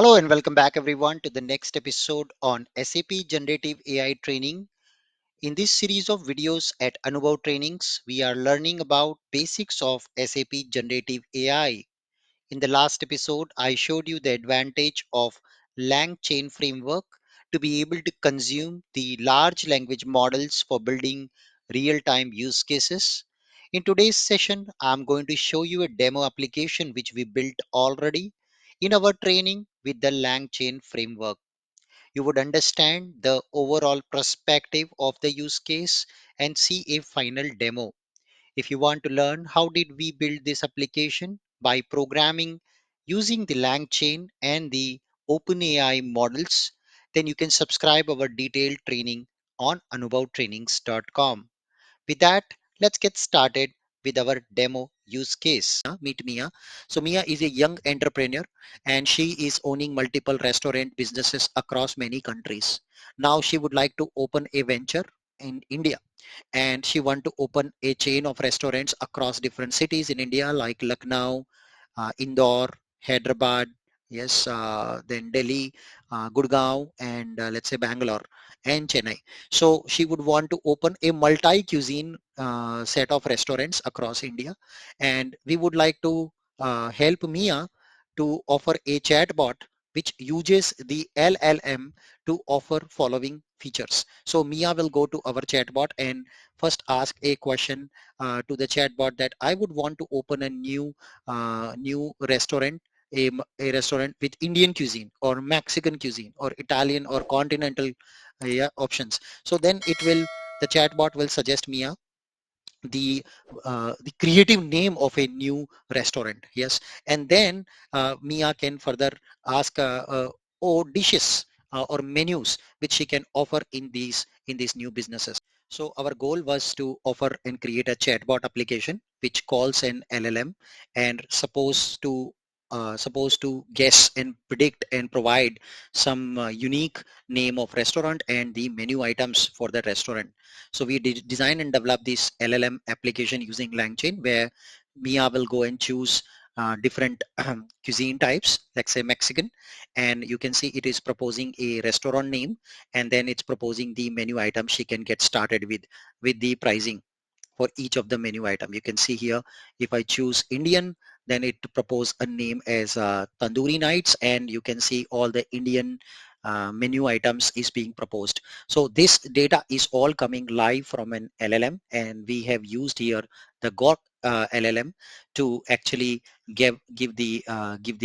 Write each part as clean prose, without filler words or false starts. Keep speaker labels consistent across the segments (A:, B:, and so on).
A: Hello and welcome back everyone to the next episode on SAP Generative AI training. In this series of videos at Anubhav Trainings, we are learning about basics of SAP Generative AI. In the last episode, I showed you the advantage of LangChain framework to be able to consume the large language models for building real-time use cases. In today's session, I'm going to show you a demo application which we built already in our training with the LangChain framework. You would understand the overall perspective of the use case and see a final demo. If you want to learn how did we build this application by programming using the LangChain and the OpenAI models, then you can subscribe our detailed training on anubhavtrainings.com. With that, let's get started with our demo use case. Meet Mia. So Mia is a young entrepreneur and she is owning multiple restaurant businesses across many countries. Now she would like to open a venture in India and she want to open a chain of restaurants across different cities in India like Lucknow, Indore, Hyderabad, yes, then Delhi, Gurgaon, and let's say Bangalore and Chennai. So she would want to open a multi-cuisine set of restaurants across India, and we would like to help Mia to offer a chatbot which uses the LLM to offer following features. So Mia will go to our chatbot and first ask a question to the chatbot that I would want to open a new restaurant, a restaurant with Indian cuisine or Mexican cuisine or Italian or continental yeah, options. So then the chatbot will suggest Mia the creative name of a new restaurant. Yes, and then Mia can further ask or dishes or menus which she can offer in these new businesses. So our goal was to offer and create a chatbot application which calls an LLM and supposed to guess and predict and provide some unique name of restaurant and the menu items for that restaurant. So we design and develop this LLM application using LangChain where Mia will go and choose different cuisine types, like say Mexican, and you can see it is proposing a restaurant name and then it's proposing the menu item she can get started with the pricing for each of the menu item. You can see here, if I choose Indian, then it propose a name as Tandoori Nights, and you can see all the Indian menu items is being proposed. So this data is all coming live from an LLM, and we have used here the GOT LLM to actually give the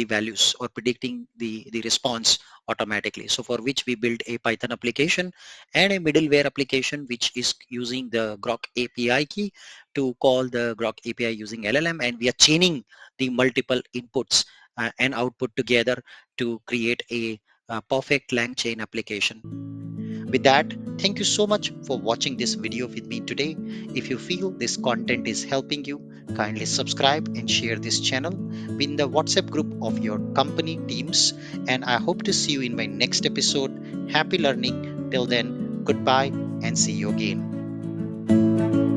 A: values or predicting the response automatically. So for which we build a Python application and a middleware application which is using the Grok API key to call the Grok API using LLM, and we are chaining the multiple inputs and output together to create a perfect LangChain application. With that, thank you so much for watching this video with me today. If you feel this content is helping you, kindly subscribe and share this channel in the WhatsApp group of your company teams. And I hope to see you in my next episode. Happy learning. Till then, goodbye and see you again.